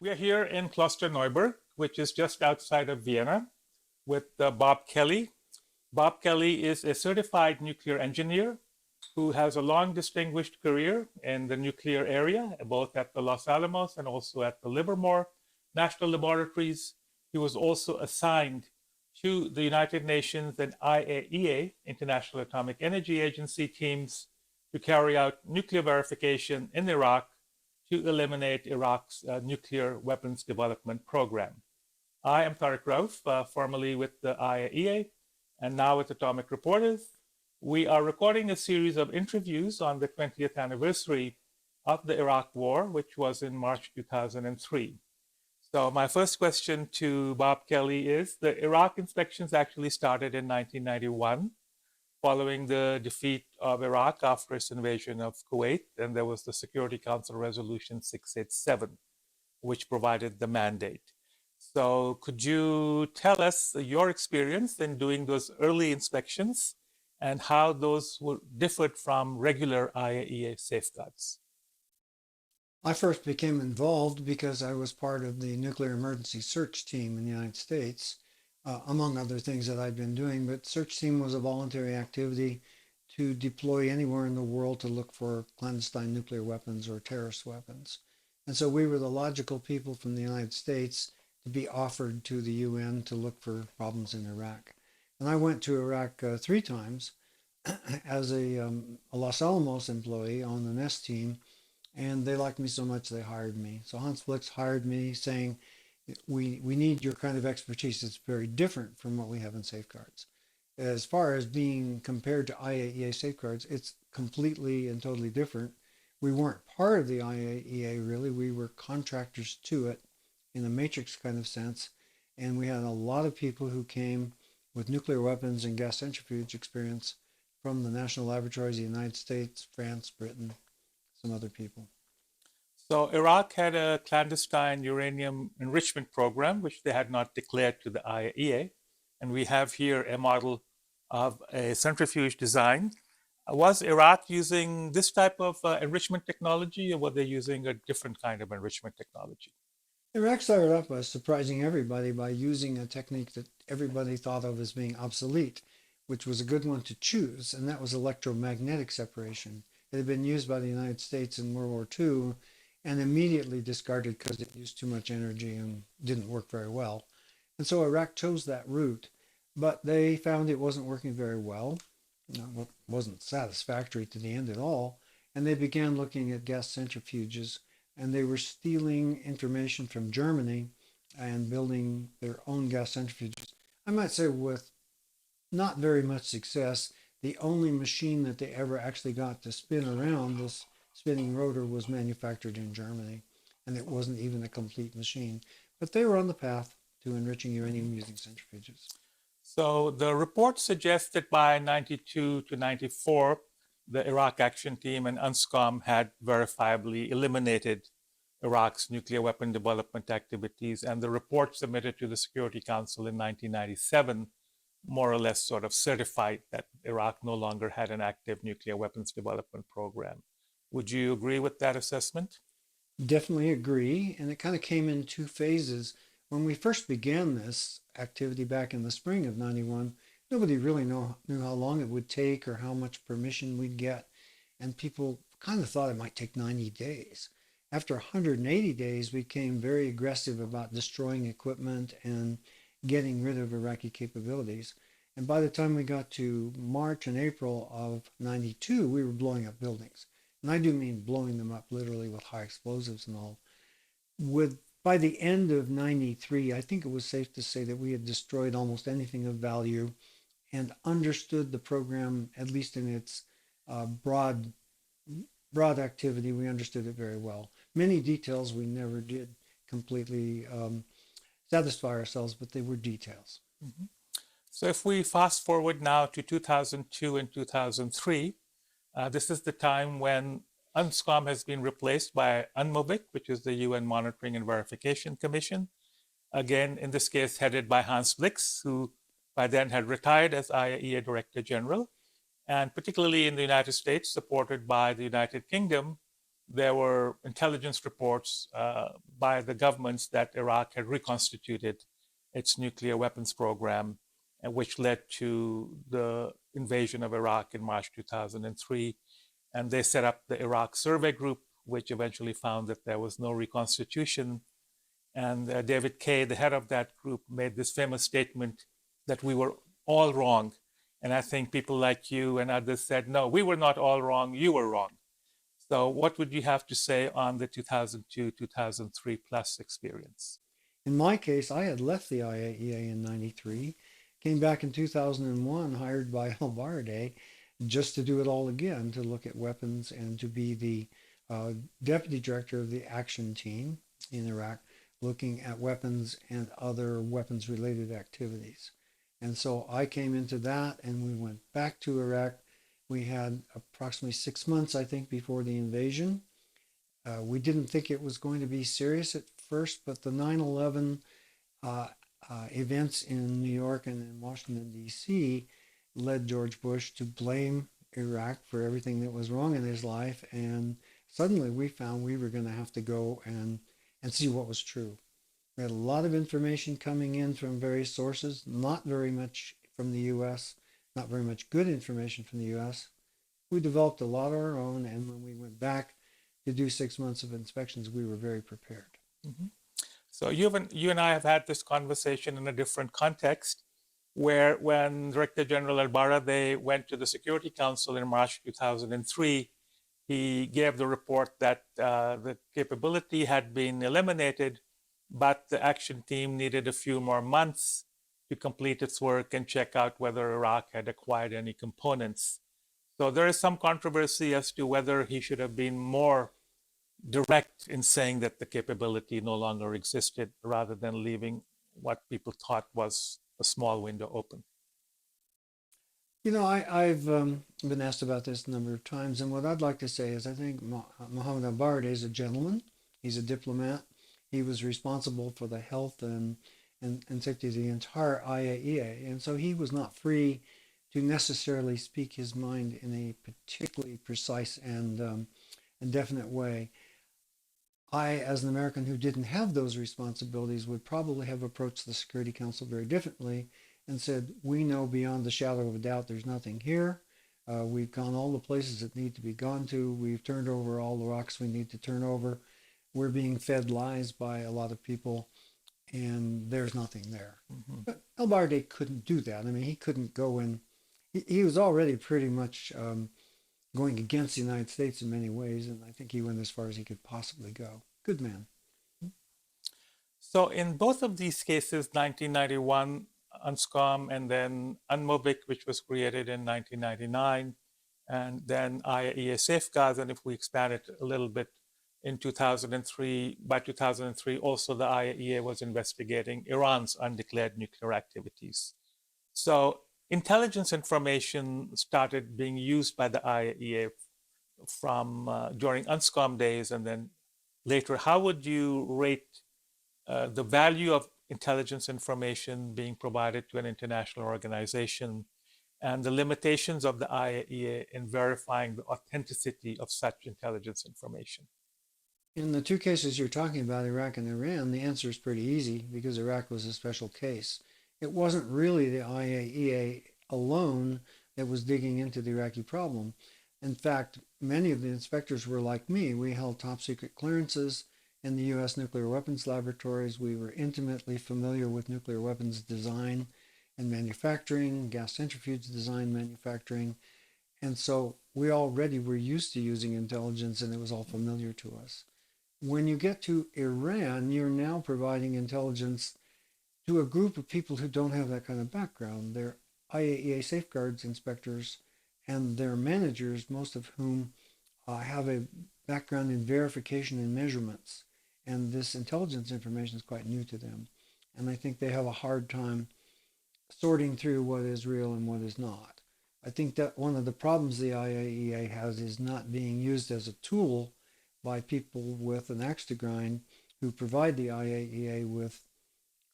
We are here in Klosterneuburg, which is just outside of Vienna, with Bob Kelley. Bob Kelley is a certified nuclear engineer who has a long distinguished career in the nuclear area, both at the Los Alamos and also at the Livermore National Laboratories. He was also assigned to the United Nations and IAEA, International Atomic Energy Agency teams to carry out nuclear verification in Iraq to eliminate Iraq's nuclear weapons development program. I am Tariq Rauf, formerly with the IAEA and now with Atomic Reporters. We are recording a series of interviews on the 20th anniversary of the Iraq War, which was in March 2003. So my first question to Bob Kelley is, the Iraq inspections actually started in 1991, following the defeat of Iraq after its invasion of Kuwait, and there was the Security Council Resolution 687, which provided the mandate. So could you tell us your experience in doing those early inspections and how those were differed from regular IAEA safeguards? I first became involved because I was part of the nuclear emergency search team in the United States, among other things that I'd been doing. But search team was a voluntary activity to deploy anywhere in the world to look for clandestine nuclear weapons or terrorist weapons. And so we were the logical people from the United States to be offered to the UN to look for problems in Iraq. And I went to Iraq 3 times as a Los Alamos employee on the NEST team, and they liked me so much they hired me. So Hans Blix hired me saying, we need your kind of expertise. It's very different from what we have in safeguards. As far as being compared to IAEA safeguards, it's completely and totally different. We weren't part of the IAEA really, we were contractors to it in a matrix kind of sense. And we had a lot of people who came with nuclear weapons and gas centrifuge experience from the national laboratories of the United States, France, Britain, some other people. So Iraq had a clandestine uranium enrichment program, which they had not declared to the IAEA. And we have here a model of a centrifuge design. Was Iraq using this type of enrichment technology, or were they using a different kind of enrichment technology? Iraq started off by surprising everybody by using a technique that everybody thought of as being obsolete, which was a good one to choose, and that was electromagnetic separation. It had been used by the United States in World War II and immediately discarded because it used too much energy and didn't work very well. And so Iraq chose that route, but they found it wasn't working very well. It wasn't satisfactory to the end at all, and they began looking at gas centrifuges, and they were stealing information from Germany and building their own gas centrifuges. I might say with not very much success. The only machine that they ever actually got to spin around, this spinning rotor, was manufactured in Germany, and it wasn't even a complete machine. But they were on the path to enriching uranium using centrifuges. So the report suggests that by 92 to 94, the Iraq Action Team and UNSCOM had verifiably eliminated Iraq's nuclear weapon development activities, and the report submitted to the Security Council in 1997 more or less sort of certified that Iraq no longer had an active nuclear weapons development program. Would you agree with that assessment? Definitely agree, and it kind of came in 2 phases. When we first began this activity back in the spring of 91, nobody really knew how long it would take or how much permission we'd get, and people kind of thought it might take 90 days. After 180 days, we became very aggressive about destroying equipment and getting rid of Iraqi capabilities. And by the time we got to March and April of 92, we were blowing up buildings. And I do mean blowing them up literally with high explosives and all. By the end of 93, I think it was safe to say that we had destroyed almost anything of value and understood the program, at least in its broad activity. We understood it very well. Many details we never did completely satisfy ourselves, but they were details. Mm-hmm. So if we fast forward now to 2002 and 2003, this is the time when UNSCOM has been replaced by UNMOVIC, which is the UN Monitoring and Verification Commission. Again, in this case, headed by Hans Blix, who by then had retired as IAEA Director General, and particularly in the United States, supported by the United Kingdom, there were intelligence reports by the governments that Iraq had reconstituted its nuclear weapons program, which led to the invasion of Iraq in March 2003. And they set up the Iraq Survey Group, which eventually found that there was no reconstitution. And David Kay, the head of that group, made this famous statement that we were all wrong. And I think people like you and others said, no, we were not all wrong, you were wrong. So what would you have to say on the 2002, 2003 plus experience? In my case, I had left the IAEA in 93, came back in 2001, hired by al-Baradei just to do it all again, to look at weapons and to be the deputy director of the Action Team in Iraq, looking at weapons and other weapons related activities. And so I came into that and we went back to Iraq. We had approximately 6 months, I think, before the invasion. We didn't think it was going to be serious at first, but the 9/11 events in New York and in Washington, D.C. led George Bush to blame Iraq for everything that was wrong in his life. And suddenly we found we were going to have to go and see what was true. We had a lot of information coming in from various sources, not very much from the U.S., not very much good information from the U.S. We developed a lot of our own, and when we went back to do 6 months of inspections, we were very prepared. Mm-hmm. So you and I have had this conversation in a different context, where when Director General al-Baradei went to the Security Council in March 2003, he gave the report that the capability had been eliminated, but the action team needed a few more months to complete its work and check out whether Iraq had acquired any components. So there is some controversy as to whether he should have been more direct in saying that the capability no longer existed, rather than leaving what people thought was a small window open. You know, I've been asked about this a number of times, and what I'd like to say is I think Mohammed al-Baradei is a gentleman. He's a diplomat. He was responsible for the health and safety of the entire IAEA, and so he was not free to necessarily speak his mind in a particularly precise and definite way. I, as an American who didn't have those responsibilities, would probably have approached the Security Council very differently and said, we know beyond the shadow of a doubt there's nothing here. We've gone all the places that need to be gone to. We've turned over all the rocks we need to turn over. We're being fed lies by a lot of people, and there's nothing there. Mm-hmm. But al-Baradei couldn't do that. I mean, he couldn't go in. He was already pretty much going against the United States in many ways, and I think he went as far as he could possibly go. Good man. So in both of these cases, 1991, UNSCOM, and then UNMOBIC, which was created in 1999, and then IAEA Safeguards, and if we expand it a little bit, in 2003, by 2003, also the IAEA was investigating Iran's undeclared nuclear activities. So intelligence information started being used by the IAEA from during UNSCOM days and then later. How would you rate the value of intelligence information being provided to an international organization and the limitations of the IAEA in verifying the authenticity of such intelligence information? In the two cases you're talking about, Iraq and Iran, the answer is pretty easy because Iraq was a special case. It wasn't really the IAEA alone that was digging into the Iraqi problem. In fact, many of the inspectors were like me. We held top secret clearances in the U.S. nuclear weapons laboratories. We were intimately familiar with nuclear weapons design and manufacturing, gas centrifuge design, manufacturing. And so we already were used to using intelligence, and it was all familiar to us. When you get to Iran, you're now providing intelligence to a group of people who don't have that kind of background. They're IAEA safeguards inspectors and their managers, most of whom have a background in verification and measurements. And this intelligence information is quite new to them. And I think they have a hard time sorting through what is real and what is not. I think that one of the problems the IAEA has is not being used as a tool by people with an axe to grind who provide the IAEA with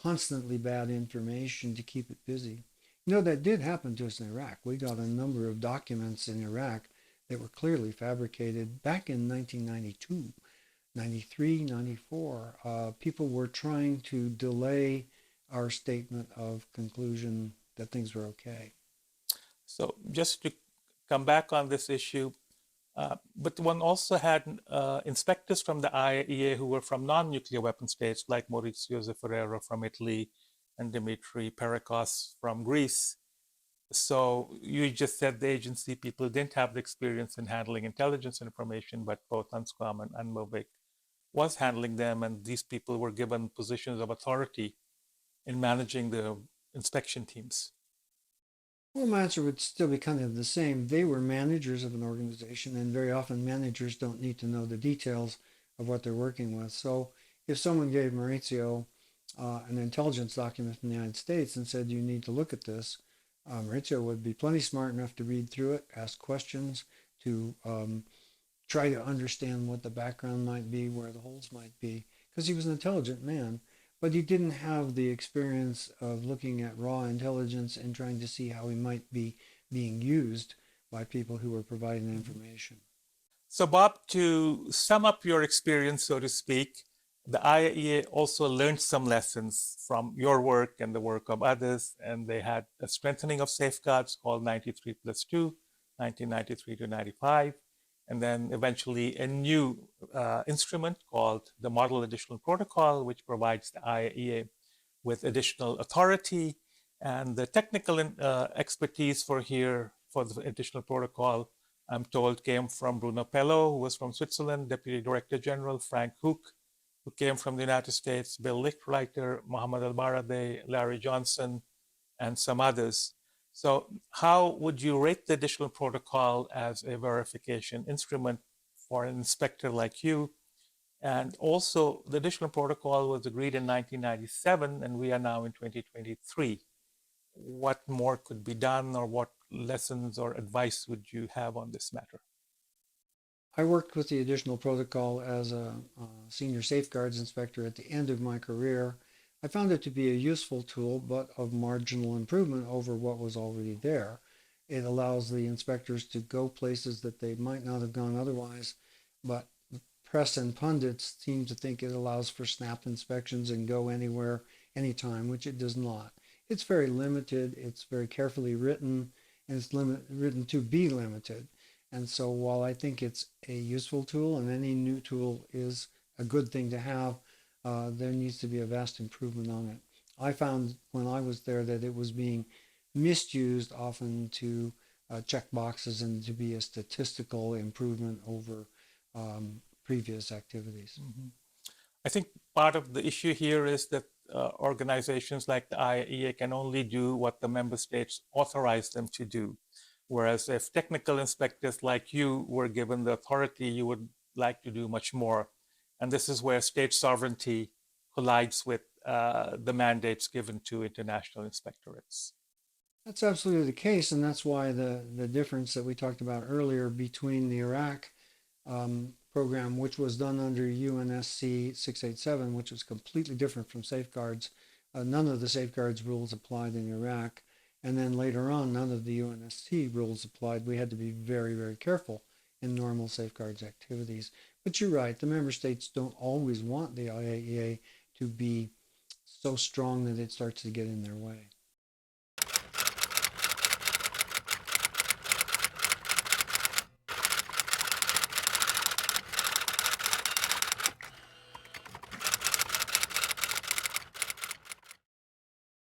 constantly bad information to keep it busy. You know, that did happen to us in Iraq. We got a number of documents in Iraq that were clearly fabricated back in 1992, 93, 94. People were trying to delay our statement of conclusion that things were okay. So just to come back on this issue, but one also had inspectors from the IAEA who were from non-nuclear weapon states, like Maurizio Zeffirero from Italy and Dimitri Perakos from Greece. So you just said the agency people didn't have the experience in handling intelligence information, but both UNSCOM and UNMOVIC was handling them, and these people were given positions of authority in managing the inspection teams. Well, my answer would still be kind of the same. They were managers of an organization, and very often managers don't need to know the details of what they're working with. So if someone gave Maurizio an intelligence document from the United States and said, you need to look at this, Maurizio would be plenty smart enough to read through it, ask questions, to try to understand what the background might be, where the holes might be, because he was an intelligent man. But he didn't have the experience of looking at raw intelligence and trying to see how he might be being used by people who were providing information. So, Bob, to sum up your experience, so to speak, the IAEA also learned some lessons from your work and the work of others, and they had a strengthening of safeguards called 93 plus 2, 1993 to 95, and then eventually a new instrument called the Model Additional Protocol, which provides the IAEA with additional authority and the technical expertise for the additional protocol. I'm told came from Bruno Pello, who was from Switzerland, Deputy Director General, Frank Hook, who came from the United States, Bill Lichtreiter, Mohammed Al-Baradei, Larry Johnson, and some others. So how would you rate the additional protocol as a verification instrument for an inspector like you? And also, the additional protocol was agreed in 1997, and we are now in 2023. What more could be done, or what lessons or advice would you have on this matter? I worked with the additional protocol as a senior safeguards inspector at the end of my career. I found it to be a useful tool, but of marginal improvement over what was already there. It allows the inspectors to go places that they might not have gone otherwise, but press and pundits seem to think it allows for snap inspections and go anywhere, anytime, which it does not. It's very limited, it's very carefully written, and it's written to be limited. And so while I think it's a useful tool, and any new tool is a good thing to have, there needs to be a vast improvement on it. I found when I was there that it was being misused often to check boxes and to be a statistical improvement over previous activities. Mm-hmm. I think part of the issue here is that organizations like the IAEA can only do what the member states authorize them to do. Whereas if technical inspectors like you were given the authority, you would like to do much more. And this is where state sovereignty collides with the mandates given to international inspectorates. That's absolutely the case, and that's why the difference that we talked about earlier between the Iraq program, which was done under UNSC 687, which was completely different from safeguards. None of the safeguards rules applied in Iraq. And then later on, none of the UNSC rules applied. We had to be very, very careful in normal safeguards activities. But you're right, the member states don't always want the IAEA to be so strong that it starts to get in their way.